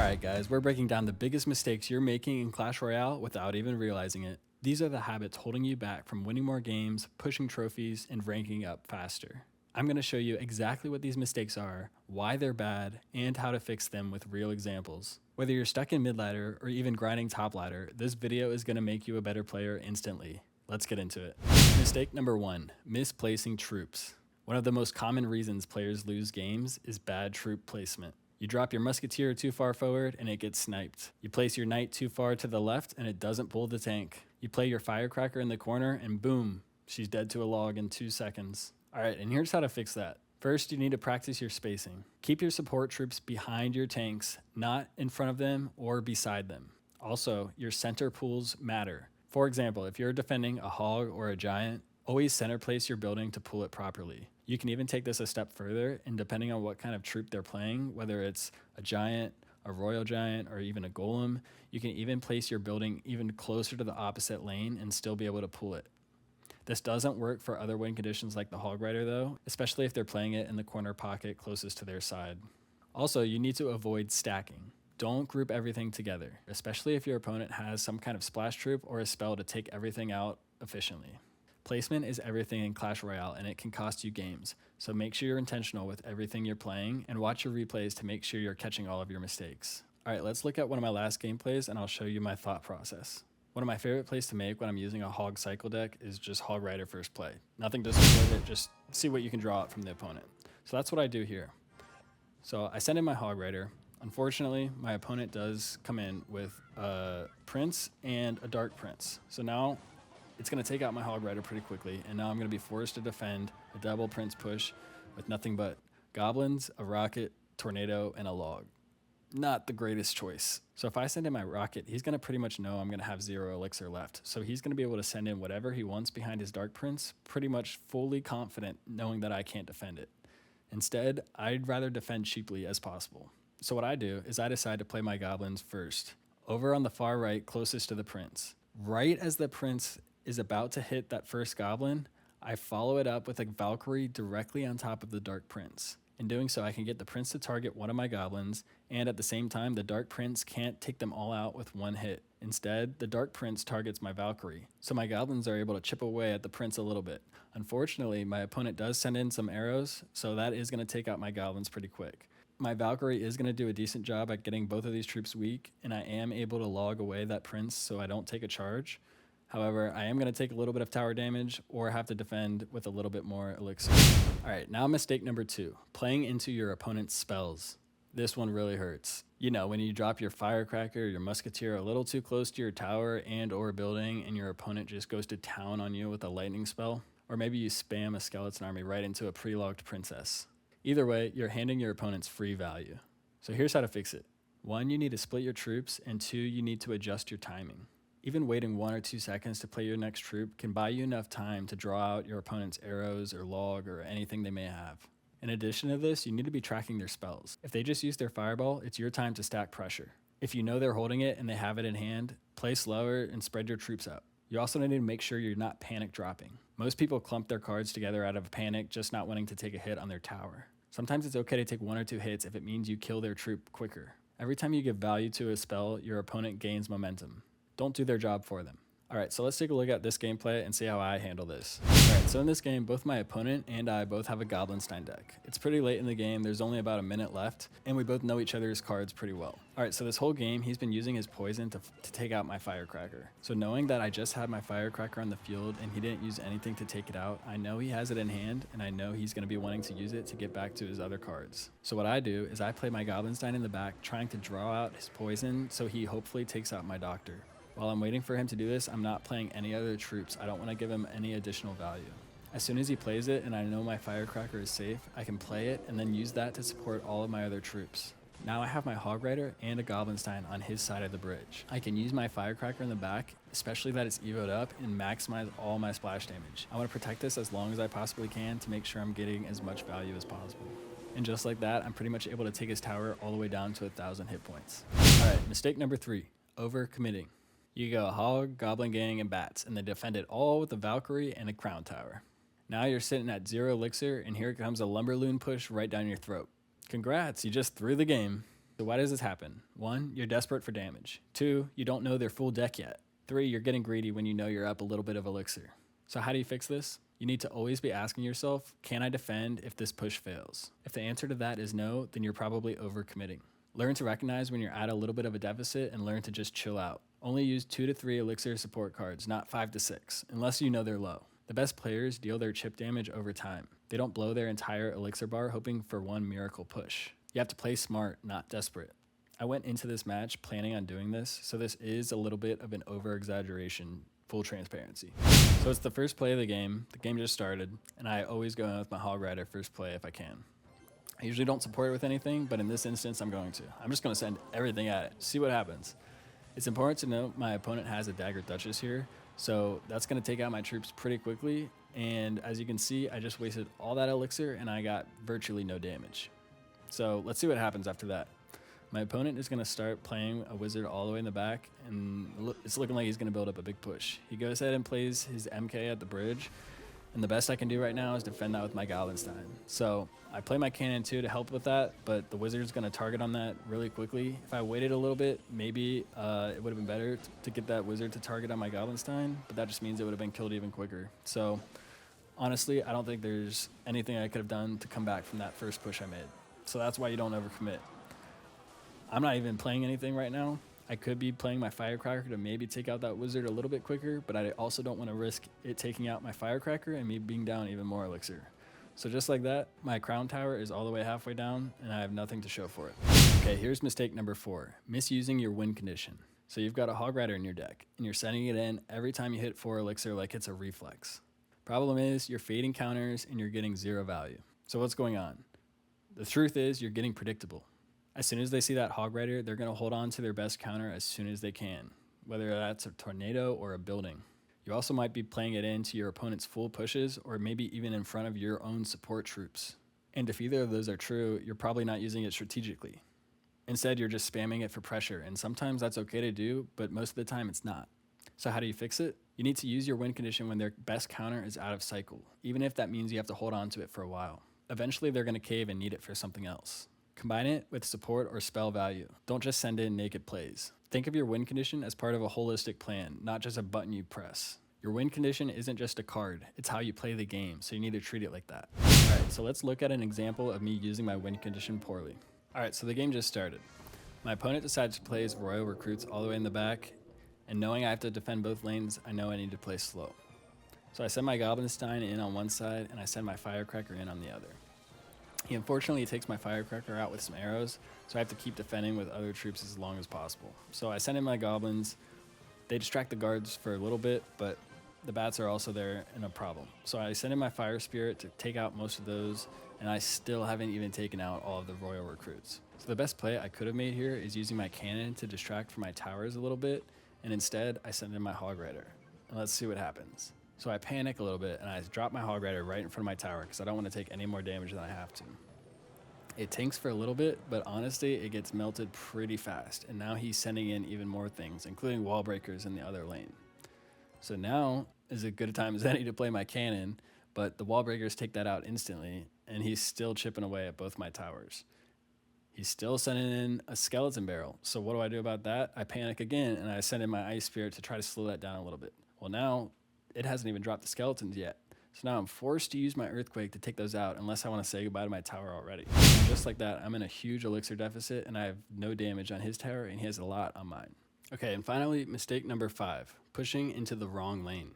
Alright guys, we're breaking down the biggest mistakes you're making in Clash Royale without even realizing it. These are the habits holding you back from winning more games, pushing trophies, and ranking up faster. I'm going to show you exactly what these mistakes are, why they're bad, and how to fix them with real examples. Whether you're stuck in mid ladder or even grinding top ladder, this video is going to make you a better player instantly. Let's get into it. Mistake number 1, misplacing troops. One of the most common reasons players lose games is bad troop placement. You drop your musketeer too far forward and it gets sniped. You place your knight too far to the left and it doesn't pull the tank. You play your firecracker in the corner and boom, she's dead to a log in 2 seconds. Alright, and here's how to fix that. First, you need to practice your spacing. Keep your support troops behind your tanks, not in front of them or beside them. Also, your center pools matter. For example, if you're defending a hog or a giant, always center place your building to pull it properly. You can even take this a step further, and depending on what kind of troop they're playing, whether it's a giant, a royal giant, or even a golem, you can even place your building even closer to the opposite lane and still be able to pull it. This doesn't work for other win conditions like the hog rider though, especially if they're playing it in the corner pocket closest to their side. Also, you need to avoid stacking. Don't group everything together, especially if your opponent has some kind of splash troop or a spell to take everything out efficiently. Placement is everything in Clash Royale and it can cost you games, so make sure you're intentional with everything you're playing and watch your replays to make sure you're catching all of your mistakes. Alright, let's look at one of my last gameplays and I'll show you my thought process. One of my favorite plays to make when I'm using a hog cycle deck is just hog rider first play. Nothing to support it, just see what you can draw out from the opponent. So that's what I do here. So I send in my hog rider. Unfortunately, my opponent does come in with a prince and a dark prince. So now it's going to take out my hog rider pretty quickly, and now I'm going to be forced to defend a double prince push with nothing but goblins, a rocket, tornado, and a log. Not the greatest choice. So if I send in my rocket, he's going to pretty much know I'm going to have 0 elixir left. So he's going to be able to send in whatever he wants behind his dark prince, pretty much fully confident knowing that I can't defend it. Instead, I'd rather defend cheaply as possible. So what I do is I decide to play my goblins first, over on the far right closest to the prince. Right as the prince is about to hit that first goblin, I follow it up with a Valkyrie directly on top of the Dark Prince. In doing so, I can get the prince to target one of my goblins, and at the same time, the Dark Prince can't take them all out with one hit. Instead, the Dark Prince targets my Valkyrie, so my goblins are able to chip away at the prince a little bit. Unfortunately, my opponent does send in some arrows, so that is going to take out my goblins pretty quick. My Valkyrie is going to do a decent job at getting both of these troops weak, and I am able to log away that prince so I don't take a charge. However, I am going to take a little bit of tower damage or have to defend with a little bit more elixir. Alright, now mistake number 2, playing into your opponent's spells. This one really hurts. You know, when you drop your firecracker, your musketeer a little too close to your tower and or building and your opponent just goes to town on you with a lightning spell. Or maybe you spam a skeleton army right into a pre-logged princess. Either way, you're handing your opponents free value. So here's how to fix it. 1, you need to split your troops, and 2, you need to adjust your timing. Even waiting 1 or 2 seconds to play your next troop can buy you enough time to draw out your opponent's arrows or log or anything they may have. In addition to this, you need to be tracking their spells. If they just use their fireball, it's your time to stack pressure. If you know they're holding it and they have it in hand, play slower and spread your troops out. You also need to make sure you're not panic dropping. Most people clump their cards together out of panic, just not wanting to take a hit on their tower. Sometimes it's okay to take 1 or 2 hits if it means you kill their troop quicker. Every time you give value to a spell, your opponent gains momentum. Don't do their job for them. Alright, so let's take a look at this gameplay and see how I handle this. Alright, so in this game, both my opponent and I both have a Goblinstein deck. It's pretty late in the game, there's only about a minute left, and we both know each other's cards pretty well. Alright, so this whole game, he's been using his poison to take out my firecracker. So knowing that I just had my firecracker on the field and he didn't use anything to take it out, I know he has it in hand, and I know he's going to be wanting to use it to get back to his other cards. So what I do is I play my Goblinstein in the back, trying to draw out his poison so he hopefully takes out my doctor. While I'm waiting for him to do this, I'm not playing any other troops. I don't want to give him any additional value. As soon as he plays it and I know my firecracker is safe, I can play it and then use that to support all of my other troops. Now I have my hog rider and a Goblinstein on his side of the bridge. I can use my firecracker in the back, especially that it's evoed up, and maximize all my splash damage. I want to protect this as long as I possibly can to make sure I'm getting as much value as possible. And just like that, I'm pretty much able to take his tower all the way down to 1,000 hit points. Alright, mistake number 3, overcommitting. You go hog, goblin gang, and bats, and they defend it all with a Valkyrie and a crown tower. Now you're sitting at 0 elixir, and here comes a lumberloon push right down your throat. Congrats, you just threw the game. So why does this happen? 1, you're desperate for damage. 2, you don't know their full deck yet. 3, you're getting greedy when you know you're up a little bit of elixir. So how do you fix this? You need to always be asking yourself, can I defend if this push fails? If the answer to that is no, then you're probably overcommitting. Learn to recognize when you're at a little bit of a deficit and learn to just chill out. Only use 2 to 3 elixir support cards, not 5 to 6, unless you know they're low. The best players deal their chip damage over time. They don't blow their entire elixir bar hoping for one miracle push. You have to play smart, not desperate. I went into this match planning on doing this, so this is a little bit of an over-exaggeration, full transparency. So it's the first play of the game just started, and I always go in with my Hog Rider first play if I can. I usually don't support it with anything, but in this instance I'm going to. I'm just going to send everything at it, see what happens. It's important to note my opponent has a Dagger Duchess here, so that's going to take out my troops pretty quickly, and as you can see, I just wasted all that elixir and I got virtually no damage. So let's see what happens after that. My opponent is going to start playing a wizard all the way in the back, and it's looking like he's going to build up a big push. He goes ahead and plays his MK at the bridge, and the best I can do right now is defend that with my Goblinstein. So I play my cannon too to help with that, but the wizard's going to target on that really quickly. If I waited a little bit, maybe it would have been better to get that wizard to target on my Goblinstein, but that just means it would have been killed even quicker. So honestly, I don't think there's anything I could have done to come back from that first push I made. So that's why you don't overcommit. I'm not even playing anything right now. I could be playing my Firecracker to maybe take out that wizard a little bit quicker, but I also don't want to risk it taking out my Firecracker and me being down even more elixir. So just like that, my crown tower is all the way halfway down and I have nothing to show for it. Okay, here's mistake number 4, misusing your win condition. So you've got a Hog Rider in your deck and you're sending it in every time you hit 4 elixir like it's a reflex. Problem is you're fading counters and you're getting 0 value. So what's going on? The truth is you're getting predictable. As soon as they see that Hog Rider, they're going to hold on to their best counter as soon as they can, whether that's a tornado or a building. You also might be playing it into your opponent's full pushes or maybe even in front of your own support troops. And if either of those are true, you're probably not using it strategically. Instead, you're just spamming it for pressure, and sometimes that's okay to do, but most of the time it's not. So how do you fix it? You need to use your win condition when their best counter is out of cycle, even if that means you have to hold on to it for a while. Eventually, they're going to cave and need it for something else. Combine it with support or spell value. Don't just send in naked plays. Think of your win condition as part of a holistic plan, not just a button you press. Your win condition isn't just a card, it's how you play the game, so you need to treat it like that. Alright, so let's look at an example of me using my win condition poorly. Alright, so the game just started. My opponent decides to play his Royal Recruits all the way in the back, and knowing I have to defend both lanes, I know I need to play slow. So I send my Goblinstein in on one side, and I send my Firecracker in on the other. He unfortunately takes my Firecracker out with some arrows, so I have to keep defending with other troops as long as possible. So I send in my goblins. They distract the guards for a little bit, but the bats are also there and a problem. So I send in my Fire Spirit to take out most of those, and I still haven't even taken out all of the Royal Recruits. So the best play I could have made here is using my cannon to distract from my towers a little bit, and instead I send in my Hog Rider. And let's see what happens. So I panic a little bit and I drop my Hog Rider right in front of my tower because I don't want to take any more damage than I have to. It tanks for a little bit, but honestly, it gets melted pretty fast. And now he's sending in even more things, including wall breakers in the other lane. So now is as good a time as any to play my cannon, but the wall breakers take that out instantly, and he's still chipping away at both my towers. He's still sending in a skeleton barrel. So what do I do about that? I panic again, and I send in my Ice Spirit to try to slow that down a little bit. Well, now it hasn't even dropped the skeletons yet. So now I'm forced to use my Earthquake to take those out unless I want to say goodbye to my tower already. And just like that, I'm in a huge elixir deficit and I have no damage on his tower and he has a lot on mine. Okay, and finally, mistake number 5, pushing into the wrong lane.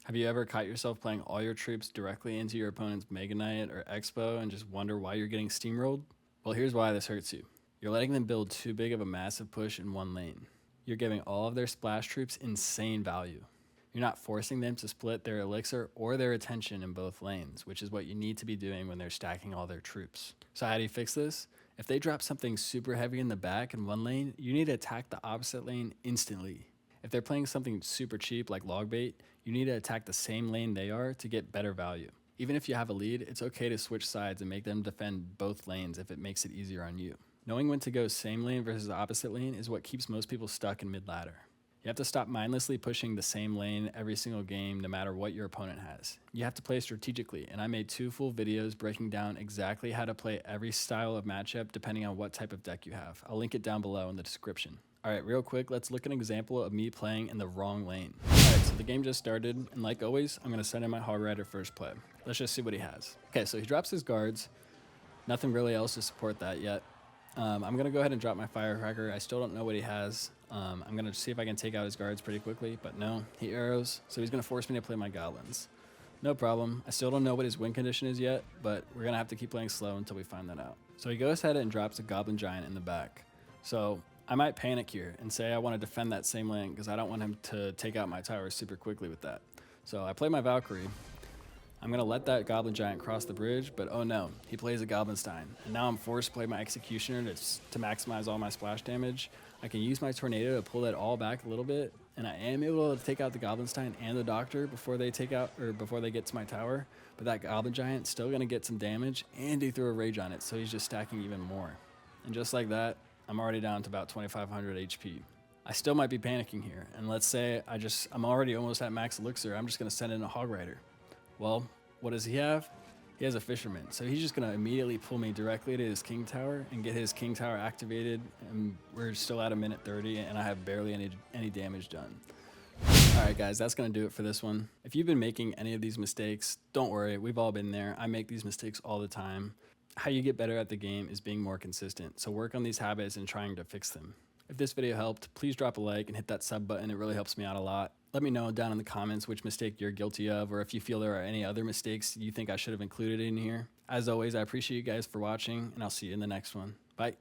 Have you ever caught yourself playing all your troops directly into your opponent's Mega Knight or Expo and just wonder why you're getting steamrolled? Well, here's why this hurts you. You're letting them build too big of a massive push in one lane. You're giving all of their splash troops insane value. You're not forcing them to split their elixir or their attention in both lanes, which is what you need to be doing when they're stacking all their troops. So how do you fix this? If they drop something super heavy in the back in one lane, you need to attack the opposite lane instantly. If they're playing something super cheap like log bait, you need to attack the same lane they are to get better value. Even if you have a lead, it's okay to switch sides and make them defend both lanes if it makes it easier on you. Knowing when to go same lane versus opposite lane is what keeps most people stuck in mid-ladder. You have to stop mindlessly pushing the same lane every single game, no matter what your opponent has. You have to play strategically, and I made 2 full videos breaking down exactly how to play every style of matchup depending on what type of deck you have. I'll link it down below in the description. All right, real quick, let's look at an example of me playing in the wrong lane. All right, so the game just started, and like always, I'm gonna send in my Hog Rider first play. Let's just see what he has. Okay, so he drops his guards. Nothing really else to support that yet. I'm gonna go ahead and drop my Firecracker. I still don't know what he has. I'm gonna see if I can take out his guards pretty quickly, but no, he arrows, so he's gonna force me to play my Goblins. No problem. I still don't know what his win condition is yet, but we're gonna have to keep playing slow until we find that out. So he goes ahead and drops a Goblin Giant in the back. So I might panic here and say I want to defend that same lane because I don't want him to take out my tower super quickly with that. So I play my Valkyrie. I'm going to let that Goblin Giant cross the bridge, but oh no, he plays a Goblinstein. And now I'm forced to play my Executioner to maximize all my splash damage. I can use my Tornado to pull that all back a little bit, and I am able to take out the Goblinstein and the Doctor before they get to my tower. But that Goblin Giant's still going to get some damage, and he threw a Rage on it, so he's just stacking even more. And just like that, I'm already down to about 2,500 HP. I still might be panicking here, and let's say I'm already almost at max elixir. I'm just going to send in a Hog Rider. Well, what does he have? He has a Fisherman, so he's just going to immediately pull me directly to his King Tower and get his King Tower activated, and we're still at a minute 30, and I have barely any damage done. Alright guys, that's going to do it for this one. If you've been making any of these mistakes, don't worry, we've all been there. I make these mistakes all the time. How you get better at the game is being more consistent, so work on these habits and trying to fix them. If this video helped, please drop a like and hit that sub button. It really helps me out a lot. Let me know down in the comments which mistake you're guilty of, or if you feel there are any other mistakes you think I should have included in here. As always, I appreciate you guys for watching, and I'll see you in the next one. Bye.